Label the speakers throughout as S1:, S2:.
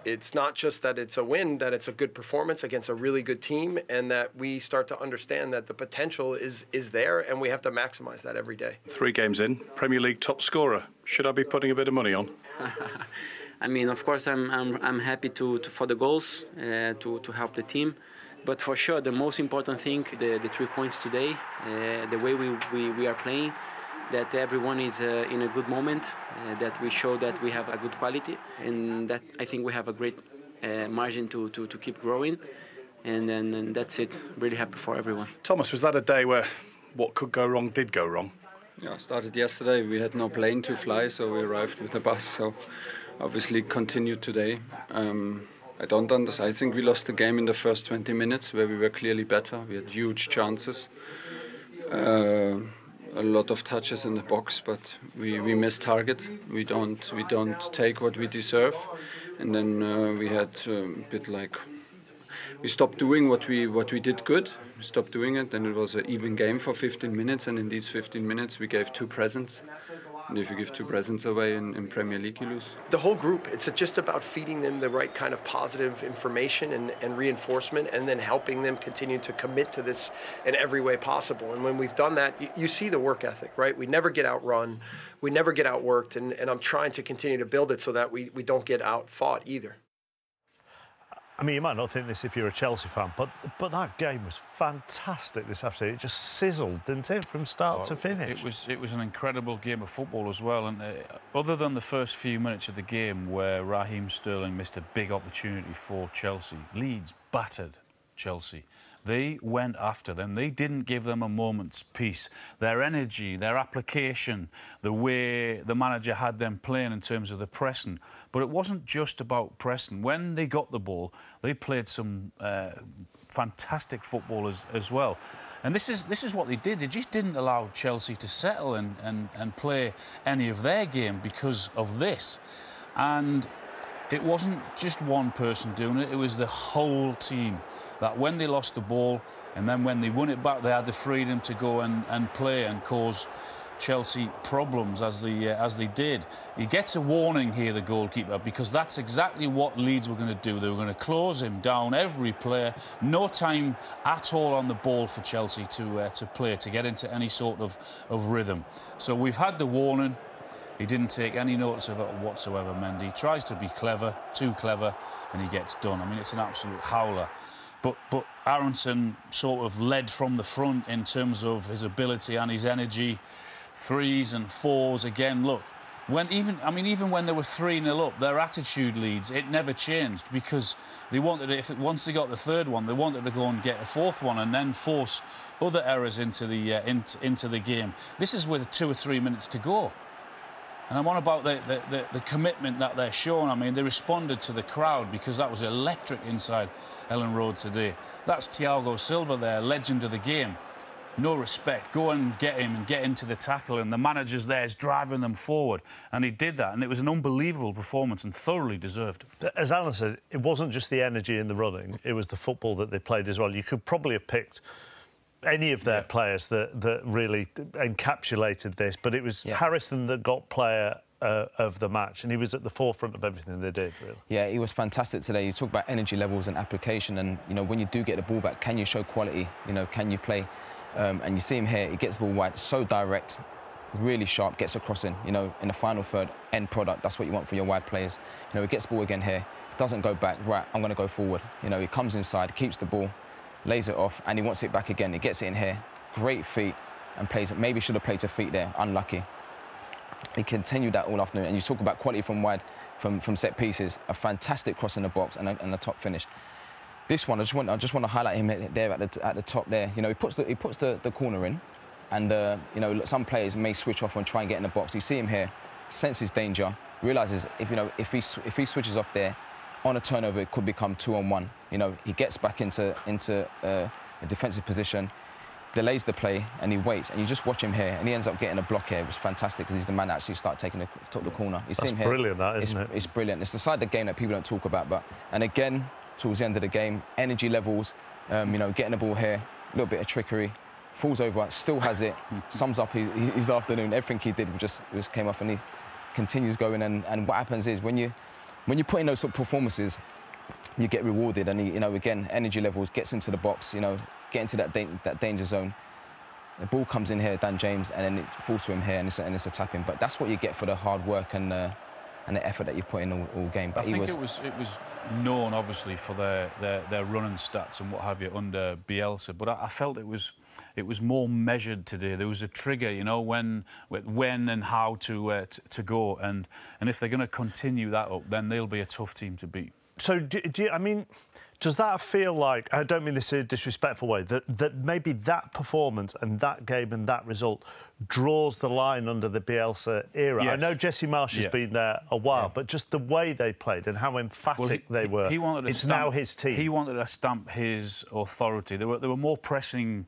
S1: it's not just that it's a win, that it's a good performance against a really good team, and that we start to understand that the potential is there, and we have to maximize that every day.
S2: 3 games in, Premier League top scorer. Should I be putting a bit of money on?
S3: I mean, of course, I'm happy for the goals to help the team. But for sure, the most important thing, the 3 points today, the way we are playing, that everyone is in a good moment, that we show that we have a good quality, and that I think we have a great margin to keep growing, and then that's it. Really happy for everyone.
S2: Thomas, was that a day where what could go wrong did go wrong?
S4: Yeah, started yesterday. We had no plane to fly, so we arrived with a bus. So obviously continued today. I don't understand. I think we lost the game in the first 20 minutes where we were clearly better. We had huge chances, a lot of touches in the box, but we missed target. We don't take what we deserve, and then we had a bit like we stopped doing what we did good. We stopped doing it, and it was an even game for 15 minutes. And in these 15 minutes, we gave 2 presents. And if you give 2 presents away in Premier League, you lose.
S1: The whole group, it's just about feeding them the right kind of positive information and reinforcement, and then helping them continue to commit to this in every way possible. And when we've done that, you see the work ethic, right? We never get outrun, we never get outworked, and I'm trying to continue to build it so that we don't get outfought either.
S5: I mean, you might not think this if you're a Chelsea fan, but that game was fantastic this afternoon. It just sizzled, didn't it, from start to finish?
S6: It was an incredible game of football as well. And other than the first few minutes of the game where Raheem Sterling missed a big opportunity for Chelsea, Leeds battered Chelsea. They went after them. They didn't give them a moment's peace. Their energy, their application, the way the manager had them playing in terms of the pressing. But it wasn't just about pressing. When they got the ball, they played some fantastic football as well. And this is what they did. They just didn't allow Chelsea to settle and play any of their game because of this. And it wasn't just one person doing it. It was the whole team. That when they lost the ball and then when they won it back, they had the freedom to go and play and cause Chelsea problems as they did. He gets a warning here, the goalkeeper, because that's exactly what Leeds were going to do. They were going to close him down, every player. No time at all on the ball for Chelsea to play, to get into any sort of rhythm. So we've had the warning. He didn't take any notice of it whatsoever, Mendy. He tries to be clever, too clever, and he gets done. I mean, it's an absolute howler. But Aronson sort of led from the front in terms of his ability and his energy. 3s and 4s again. Look, even when they were 3-0 up, their attitude, Leeds, it never changed, because they wanted it. Once they got the 3rd one, they wanted to go and get a 4th one and then force other errors into the game. This is with 2 or 3 minutes to go. And I'm on about the commitment that they're showing. I mean, they responded to the crowd, because that was electric inside Ellen Road today. That's Thiago Silva there, legend of the game. No respect. Go and get him and get into the tackle, and the manager's there is driving them forward. And he did that, and it was an unbelievable performance and thoroughly deserved.
S5: As Alan said, it wasn't just the energy in the running, it was the football that they played as well. You could probably have picked any of their players that really encapsulated this, but it was Harrison that got player of the match, and he was at the forefront of everything they did, really.
S7: Yeah, he was fantastic today. You talk about energy levels and application, and, you know, when you do get the ball back, can you show quality? You know, can you play? And you see him here, he gets the ball wide, so direct, really sharp, gets a crossing, you know, in the final third, end product. That's what you want for your wide players. You know, he gets the ball again here, doesn't go back, right, I'm going to go forward. You know, he comes inside, keeps the ball, lays it off, and he wants it back again. He gets it in here, great feet, and plays it. Maybe should have played to feet there, unlucky. He continued that all afternoon, and you talk about quality from wide, from set pieces, a fantastic cross in the box and a top finish. This one, I just want to highlight him there at the top there. You know, he puts the corner in, and you know, some players may switch off and try and get in the box. You see him here, senses danger, realizes if he switches off there, on a turnover it could become 2-on-1. You know, he gets back into a defensive position, delays the play, and he waits. And you just watch him here, and he ends up getting a block here. It was fantastic, because he's the man that actually started took the corner. You see him here.
S5: Brilliant, that, isn't it?
S7: It's brilliant. It's the side of the game that people don't talk about. And again, towards the end of the game, energy levels, you know, getting the ball here, a little bit of trickery, falls over, still has it, sums up his afternoon. Everything he did just came off, and he continues going. And what happens is, when you when you put in those sort of performances, you get rewarded. And, you know, again, energy levels, gets into the box, you know, get into that danger zone. The ball comes in here, Dan James, and then it falls to him here, and it's a tap-in. But that's what you get for the hard work and the effort that you put in all game. But
S6: I think it was known, obviously, for their running stats and what have you under Bielsa. But I felt it was more measured today. There was a trigger, you know, when and how to go. And if they're going to continue that up, then they'll be a tough team to beat. So,
S5: I mean, does that feel like, I don't mean this in a disrespectful way, that maybe that performance and that game and that result draws the line under the Bielsa era? Yes. I know Jesse Marsh has been there a while, but just the way they played and how emphatic they were, it's now his team.
S6: He wanted to stamp his authority. There were more pressing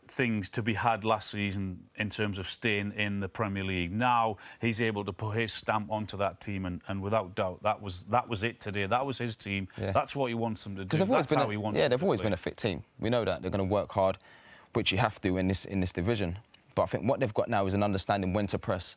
S6: things to be had last season in terms of staying in the Premier League. Now he's able to put his stamp onto that team, and without doubt, that was it today. That was his team. Yeah. That's what he wants them to do. That's how he wants them to play.
S7: They've always been a fit team. We know that. They're going to work hard, which you have to in this division. But I think what they've got now is an understanding when to press,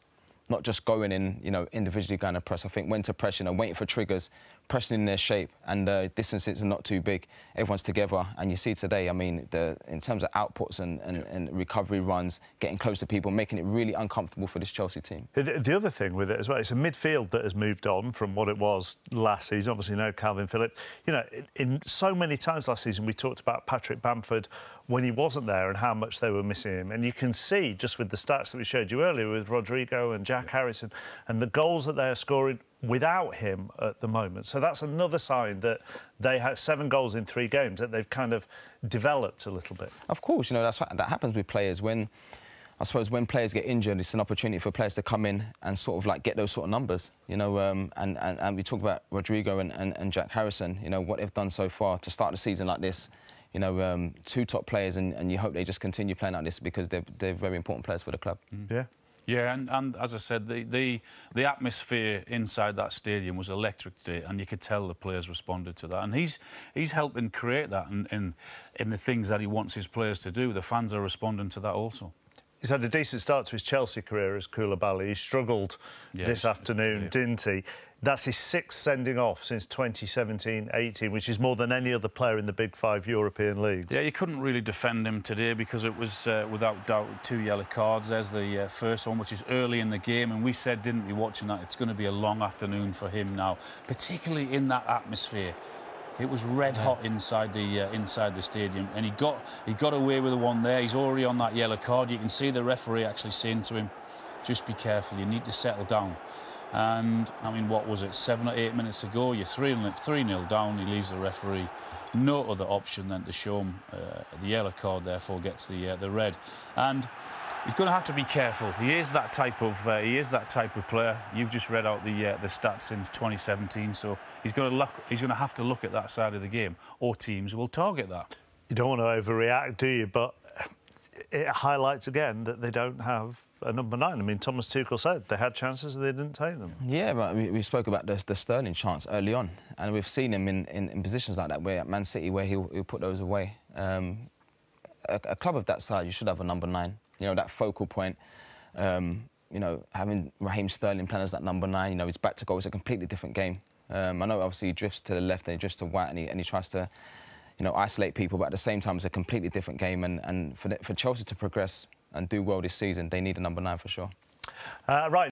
S7: not just going in, you know, individually going to press. I think when to press, you know, waiting for triggers, pressing in their shape, and the distances are not too big. Everyone's together, and you see today, I mean, in terms of outputs and recovery runs, getting close to people, making it really uncomfortable for this Chelsea team.
S5: The other thing with it as well, it's a midfield that has moved on from what it was last season. Obviously, no Calvin Phillips. You know, in so many times last season, we talked about Patrick Bamford when he wasn't there and how much they were missing him. And you can see, just with the stats that we showed you earlier with Rodrigo and Jack Harrison, and the goals that they are scoring without him at the moment. So that's another sign that they have 7 goals in 3 games, that they've kind of developed a little bit.
S7: Of course, you know, that happens with players. I suppose when players get injured, it's an opportunity for players to come in and sort of like get those sort of numbers, you know. And we talk about Rodrigo and Jack Harrison, you know, what they've done so far to start the season like this. You know, 2 top players, and you hope they just continue playing like this because they're very important players for the club.
S5: Yeah.
S6: Yeah, and as I said, the atmosphere inside that stadium was electric today, and you could tell the players responded to that. And he's helping create that in the things that he wants his players to do. The fans are responding to that also.
S5: He's had a decent start to his Chelsea career as Koulibaly. He struggled this afternoon, didn't he? That's his 6th sending off since 2017-18, which is more than any other player in the Big 5 European leagues.
S6: Yeah, you couldn't really defend him today because it was, without doubt, 2 yellow cards. There's the first one, which is early in the game, and we said, didn't we, watching that, it's going to be a long afternoon for him now, particularly in that atmosphere. It was red hot inside the stadium, and he got away with the one there. He's already on that yellow card. You can see the referee actually saying to him, just be careful, you need to settle down. And, I mean, what was it, 7 or 8 minutes to go? You're 3-0 down, he leaves the referee. No other option than to show him the yellow card, therefore gets the red. And he's going to have to be careful. He is that type of player. You've just read out the stats since 2017, so he's going to have to look at that side of the game, or teams will target that.
S5: You don't want to overreact, do you? But it highlights again that they don't have a number 9. I mean, Thomas Tuchel said they had chances and they didn't take them. Yeah,
S7: but we spoke about the Sterling chance early on, and we've seen him in positions like that, where at Man City, where he'll put those away. A club of that size, you should have a number 9. You know, that focal point. You know, having Raheem Sterling playing as that number 9, you know, his back to goal is a completely different game. I know, obviously, he drifts to the left and he drifts to right, and he tries to, you know, isolate people, but at the same time, it's a completely different game. And for Chelsea to progress and do well this season, they need a number 9 for sure.
S5: Right.